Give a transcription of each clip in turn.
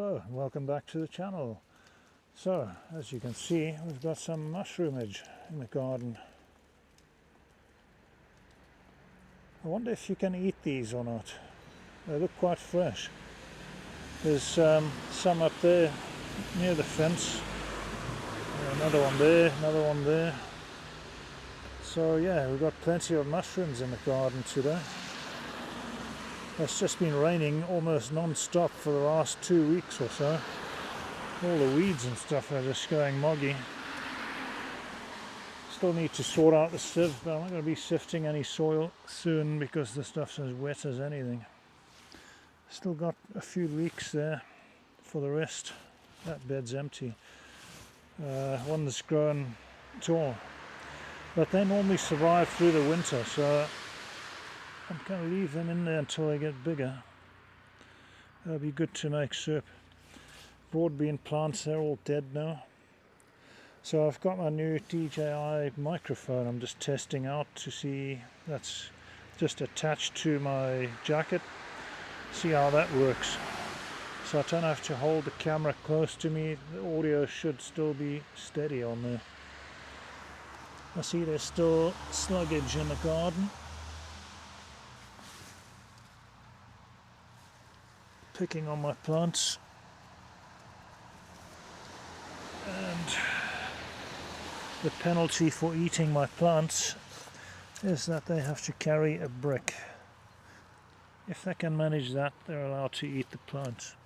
Hello, welcome back to the channel. So, as you can see, we've got some mushroomage in the garden. I wonder if you can eat these or not. They look quite fresh. There's some up there near the fence. Another one there, another one there. So yeah, we've got plenty of mushrooms in the garden today. It's just been raining almost non-stop for the last 2 weeks or so. All the weeds and stuff are just going moggy. Still need to sort out the sieve, but I'm not going to be sifting any soil soon because the stuff's as wet as anything. Still got a few leeks there for the rest. That bed's empty. One's grown tall, but they normally survive through the winter, so I'm going to leave them in there until they get bigger. That'll be good to make soup. Broad bean plants, they're all dead now. So I've got my new DJI microphone I'm just testing out to see. That's just attached to my jacket. See how that works. So I don't have to hold the camera close to me. The audio should still be steady on there. I see there's still sluggage in the garden. Picking on my plants, and the penalty for eating my plants is that they have to carry a brick. If they can manage that, they're allowed to eat the plants.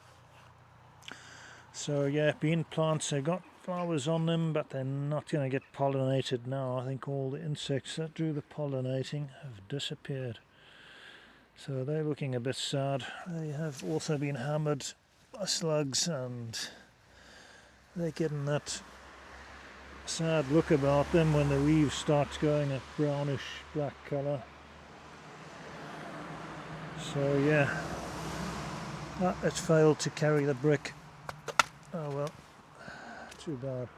So yeah, bean plants, they've got flowers on them, but they're not going to get pollinated now. I think all the insects that do the pollinating have disappeared. So they're looking a bit sad. They have also been hammered by slugs and they're getting that sad look about them when the leaves start going a brownish black colour. So yeah, it failed to carry the brick. Oh well, too bad.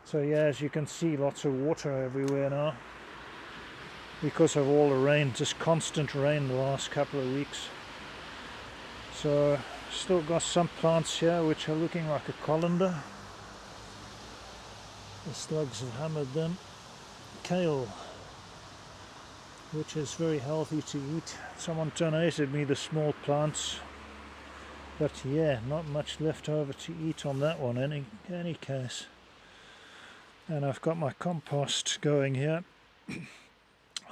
So yeah, as you can see, lots of water everywhere now, because of all the rain, just constant rain the last couple of weeks. So still got some plants here which are looking like a colander. The slugs have hammered them. Kale, which is very healthy to eat. Someone donated me the small plants, but yeah, not much left over to eat on that one in any case. And I've got my compost going here.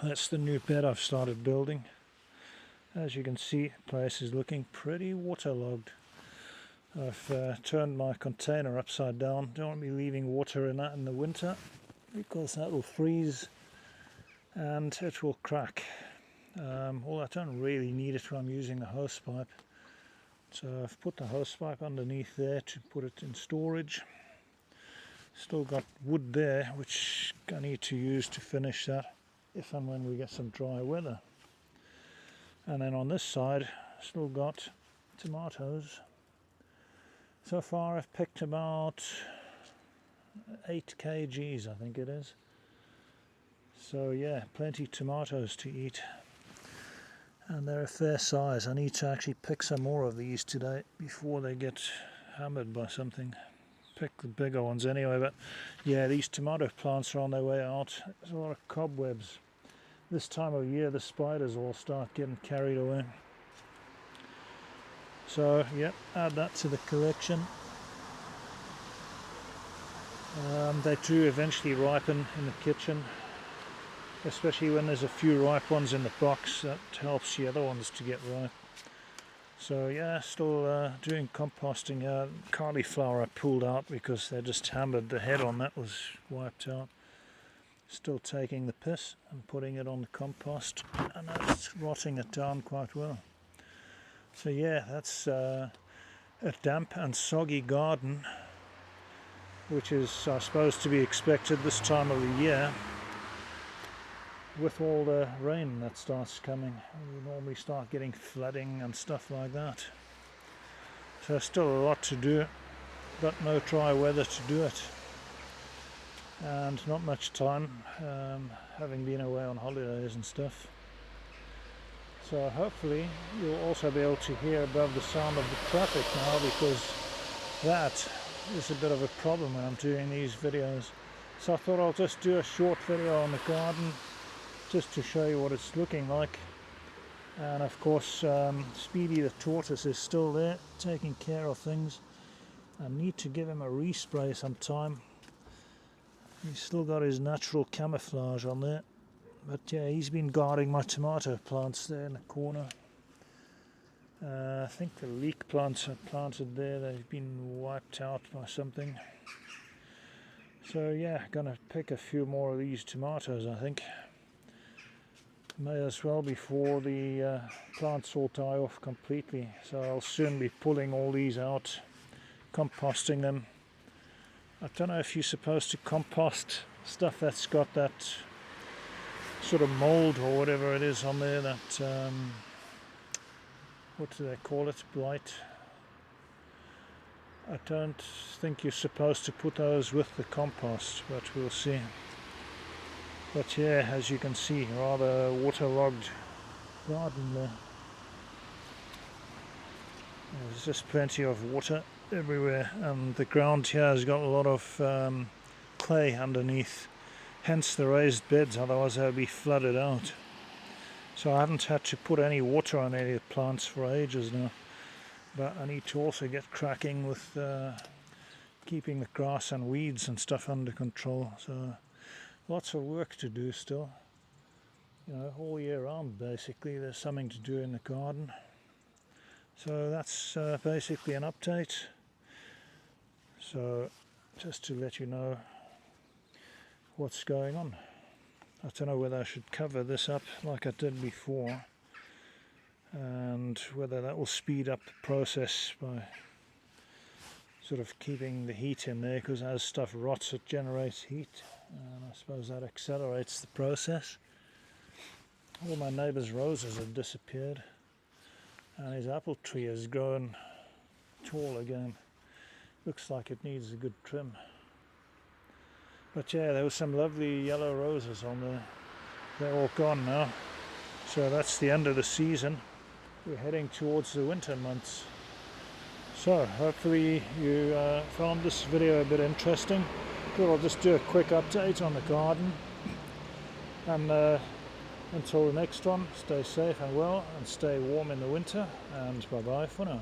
That's the new bed I've started building. As you can see, the place is looking pretty waterlogged. I've turned my container upside down. Don't want to be leaving water in that in the winter because that will freeze and it will crack. Well, I don't really need it when I'm using the hose pipe. So I've put the hose pipe underneath there to put it in storage. Still got wood there which I need to use to finish that if and when we get some dry weather. And then on this side, still got tomatoes. So far I've picked about 8 kgs, I think it is. So yeah, plenty of tomatoes to eat. And they're a fair size. I need to actually pick some more of these today before they get hammered by something. Pick the bigger ones anyway, but yeah, these tomato plants are on their way out. There's a lot of cobwebs. This time of year the spiders all start getting carried away. So yeah, add that to the collection. They do eventually ripen in the kitchen, especially when there's a few ripe ones in the box. That helps the other ones to get ripe. So yeah, still doing composting. Cauliflower I pulled out because they just hammered, the head on that was wiped out. Still taking the piss and putting it on the compost, and that's rotting it down quite well. So yeah, that's a damp and soggy garden, which is I suppose to be expected this time of the year with all the rain that starts coming. We normally start getting flooding and stuff like that. So still a lot to do, but no dry weather to do it. And not much time, having been away on holidays and stuff. So hopefully you'll also be able to hear above the sound of the traffic now, because that is a bit of a problem when I'm doing these videos. So I thought I'll just do a short video on the garden just to show you what it's looking like. And of course Speedy the tortoise is still there taking care of things. I need to give him a respray sometime. He's still got his natural camouflage on there. But yeah, he's been guarding my tomato plants there in the corner. I think the leek plants are planted there, they've been wiped out by something. So yeah, gonna pick a few more of these tomatoes I think. May as well before the plants all die off completely. So I'll soon be pulling all these out, composting them. I don't know if you're supposed to compost stuff that's got that sort of mold or whatever it is on there, that what do they call it, blight. I don't think you're supposed to put those with the compost, but we'll see. But yeah, as you can see, rather waterlogged garden there. There's just plenty of water everywhere, and the ground here has got a lot of clay underneath, hence the raised beds, otherwise they'll be flooded out. So I haven't had to put any water on any of the plants for ages now, but I need to also get cracking with keeping the grass and weeds and stuff under control. So lots of work to do still, you know, all year round basically there's something to do in the garden. So that's basically an update. So just to let you know what's going on. I don't know whether I should cover this up like I did before, and whether that will speed up the process by sort of keeping the heat in there, because as stuff rots it generates heat, and I suppose that accelerates the process. All my neighbour's roses have disappeared, and his apple tree has grown tall again. Looks like it needs a good trim. But yeah, there were some lovely yellow roses on there. They're all gone now. So that's the end of the season. We're heading towards the winter months. So hopefully you found this video a bit interesting. Thought I'll just do a quick update on the garden. And until the next one, stay safe and well, and stay warm in the winter, and bye bye for now.